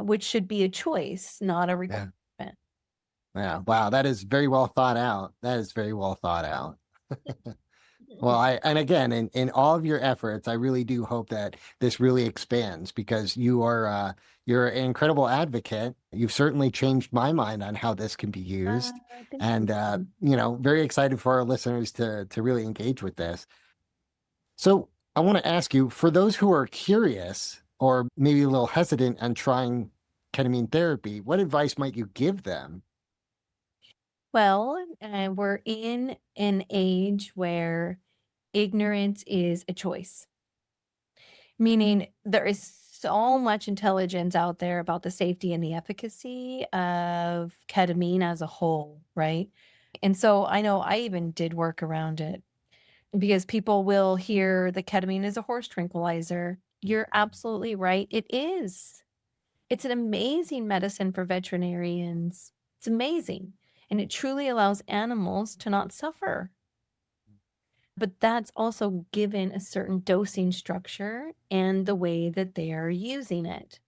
Which should be a choice, not a Yeah. requirement. Yeah. Wow. That is very well thought out. That is very well thought out. Well, and again, in all of your efforts, I really do hope that this really expands, because you're an incredible advocate. You've certainly changed my mind on how this can be used, Thank and you. very excited for our listeners to really engage with this. So I want to ask you, for those who are curious or maybe a little hesitant on trying ketamine therapy, what advice might you give them? Well, we're in an age where ignorance is a choice, meaning there is so much intelligence out there about the safety and the efficacy of ketamine as a whole, right? And so I know I even did work around it, because people will hear the ketamine is a horse tranquilizer. You're absolutely right. It is. It's an amazing medicine for veterinarians. It's amazing. And it truly allows animals to not suffer. But that's also given a certain dosing structure and the way that they are using it.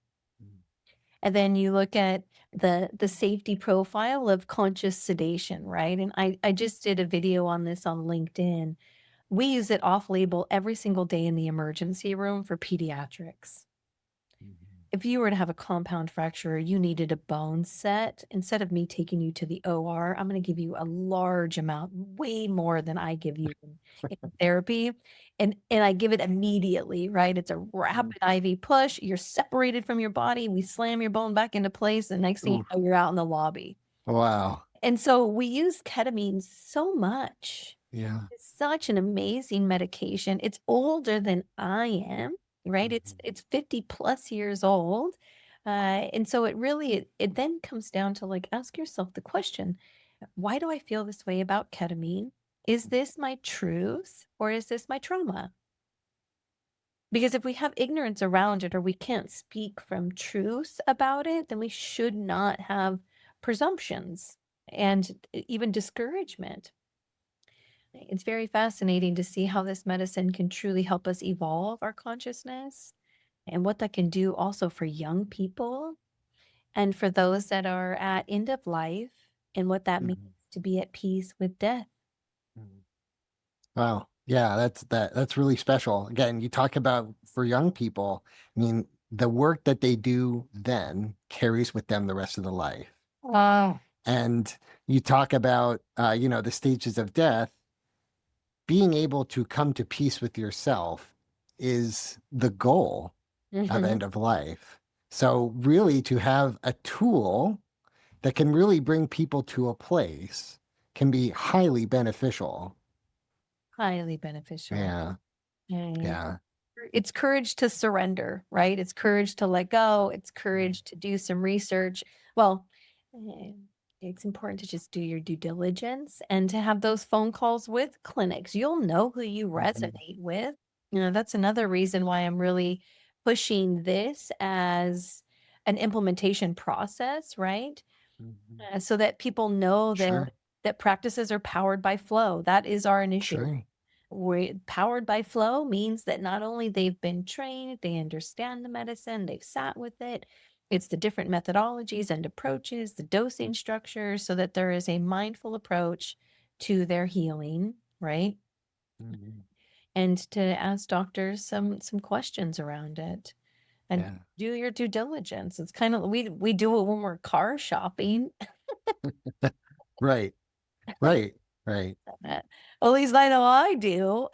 And then you look at the safety profile of conscious sedation, right? And I just did a video on this on LinkedIn. We use it off label every single day in the emergency room for pediatrics. If you were to have a compound fracture, you needed a bone set, instead of me taking you to the OR, I'm going to give you a large amount, way more than I give you in therapy. And I give it immediately, right? It's a rapid IV push. You're separated from your body. We slam your bone back into place. And next thing you Oof. know, you're out in the lobby. Wow. And so we use ketamine so much. Yeah. It's such an amazing medication. It's older than I am, right? It's 50 plus years old. And so it then comes down to, like, ask yourself the question, why do I feel this way about ketamine? Is this my truth, or is this my trauma? Because if we have ignorance around it, or we can't speak from truth about it, then we should not have presumptions and even discouragement. It's very fascinating to see how this medicine can truly help us evolve our consciousness, and what that can do also for young people and for those that are at end of life, and what that means to be at peace with death. Wow. Yeah, that's really special. Again, you talk about for young people, I mean, the work that they do then carries with them the rest of the life. Wow. And you talk about the stages of death. Being able to come to peace with yourself is the goal of end of life. So really, to have a tool that can really bring people to a place can be highly beneficial. Highly beneficial. Yeah. And Yeah. it's courage to surrender, right? It's courage to let go. It's courage to do some research. Well, eh, it's important to just do your due diligence and to have those phone calls with clinics. You'll know who you resonate with. That's another reason why I'm really pushing this as an implementation process, right? So that people know Sure. that practices are powered by flow. That is our initiative. Sure. Powered by flow means that not only they've been trained, they understand the medicine, they've sat with it. It's the different methodologies and approaches, the dosing structures, so that there is a mindful approach to their healing, right? And to ask doctors some questions around it, and Yeah. do your due diligence. It's kind of, we do it when we're car shopping. Right. Right. Right. At least I know I do.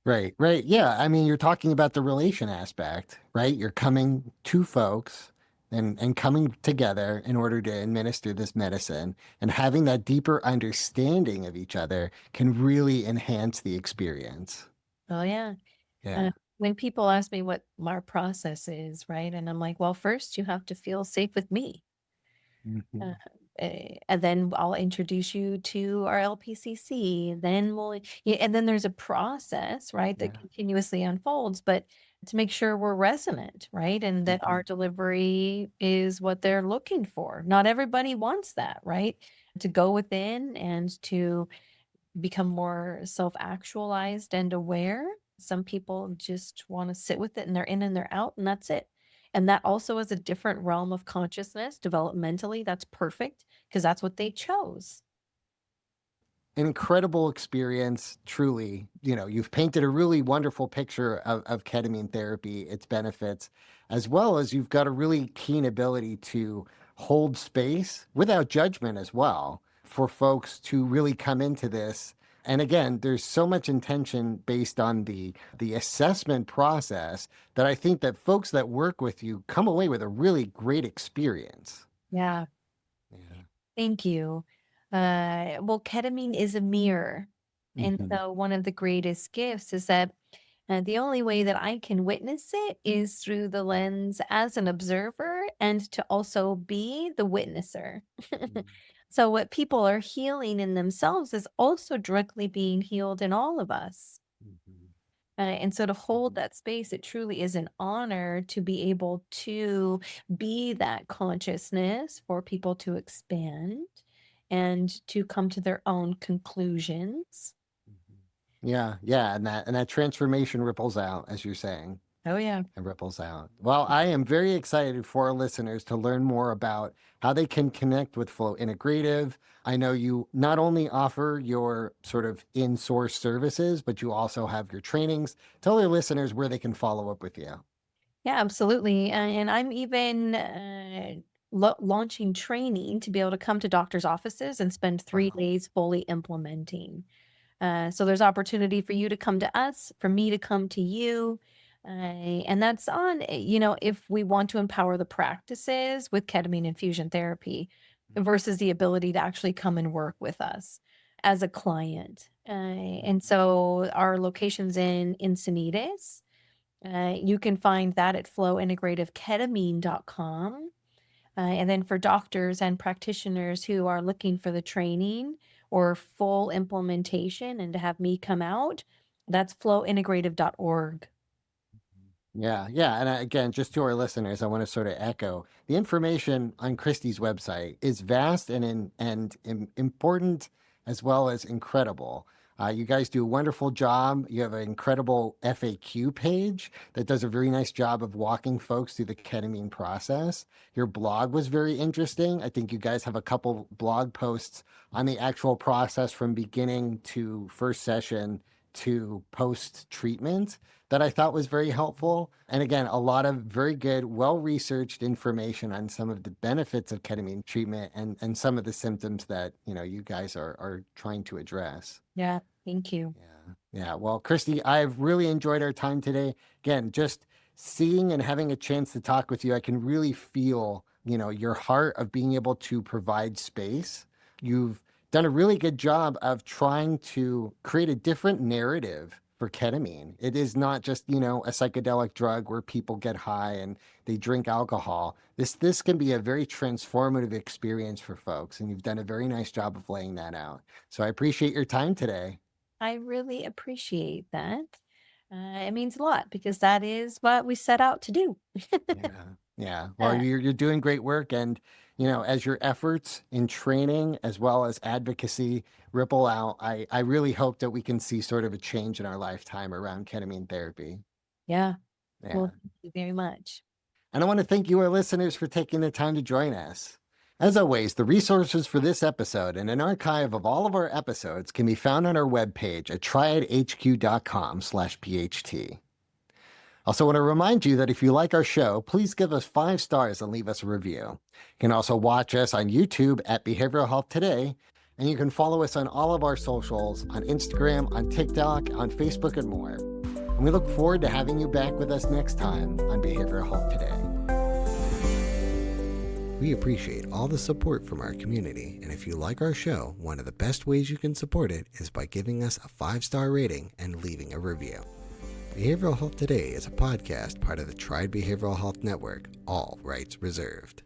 Right. Right. Yeah. I mean, you're talking about the relation aspect, right? You're coming to folks and coming together in order to administer this medicine and having that deeper understanding of each other can really enhance the experience. Oh, yeah. Yeah. When people ask me what our process is, right? And I'm like, well, first you have to feel safe with me. Mhm. And then I'll introduce you to our LPCC. Then and then there's a process, right, that Yeah. continuously unfolds, but to make sure we're resonant, right, and that our delivery is what they're looking for. Not everybody wants that, right? To go within and to become more self-actualized and aware. Some people just want to sit with it and they're in and they're out, and that's it. And that also is a different realm of consciousness developmentally. That's perfect because that's what they chose. An incredible experience, truly. You've painted a really wonderful picture of ketamine therapy, its benefits, as well as you've got a really keen ability to hold space without judgment as well for folks to really come into this. And again, there's so much intention based on the assessment process that I think that folks that work with you come away with a really great experience. Yeah. Yeah. Thank you. Well, ketamine is a mirror. And Mhm. so one of the greatest gifts is that the only way that I can witness it is through the lens as an observer and to also be the witnesser. So what people are healing in themselves is also directly being healed in all of us. Mhm. And so to hold Mhm. that space, it truly is an honor to be able to be that consciousness for people to expand and to come to their own conclusions. Yeah, yeah, and that transformation ripples out, as you're saying. Oh, yeah. It ripples out. Well, I am very excited for our listeners to learn more about how they can connect with Flow Integrative. I know you not only offer your sort of in-source services, but you also have your trainings. Tell your listeners where they can follow up with you. Yeah, absolutely. And I'm even launching training to be able to come to doctors' offices and spend 3 days fully implementing. So there's opportunity for you to come to us, for me to come to you. And that's on, if we want to empower the practices with ketamine infusion therapy versus the ability to actually come and work with us as a client. And so our location's in Encinitas. You can find that at flowintegrativeketamine.com. And then for doctors and practitioners who are looking for the training or full implementation and to have me come out, that's flowintegrative.org. Yeah, yeah. And again, just to our listeners, I want to sort of echo the information on Christi's website is vast and important as well as incredible. You guys do a wonderful job. You have an incredible FAQ page that does a very nice job of walking folks through the ketamine process. Your blog was very interesting. I think you guys have a couple blog posts on the actual process from beginning to first session to post treatment that I thought was very helpful. And again, a lot of very good, well-researched information on some of the benefits of ketamine treatment and some of the symptoms that, you guys are trying to address. Yeah, thank you. Yeah. Yeah. Well, Christi, I've really enjoyed our time today. Again, just seeing and having a chance to talk with you, I can really feel, your heart of being able to provide space. You've done a really good job of trying to create a different narrative for ketamine. It is not just, a psychedelic drug where people get high and they drink alcohol. This can be a very transformative experience for folks, and you've done a very nice job of laying that out. So I appreciate your time today. I really appreciate that. It means a lot because that is what we set out to do. Yeah. Yeah. Well, you're doing great work. And, as your efforts in training as well as advocacy ripple out, I really hope that we can see sort of a change in our lifetime around ketamine therapy. Yeah. Yeah. Well, thank you very much. And I want to thank you, our listeners, for taking the time to join us. As always, the resources for this episode and an archive of all of our episodes can be found on our webpage at triadhq.com/pht. Also want to remind you that if you like our show, please give us 5 stars and leave us a review. You can also watch us on YouTube at Behavioral Health Today, and you can follow us on all of our socials, on Instagram, on TikTok, on Facebook, and more. And we look forward to having you back with us next time on Behavioral Health Today. We appreciate all the support from our community, and if you like our show, one of the best ways you can support it is by giving us a 5-star rating and leaving a review. Behavioral Health Today is a podcast part of the Tried Behavioral Health Network, all rights reserved.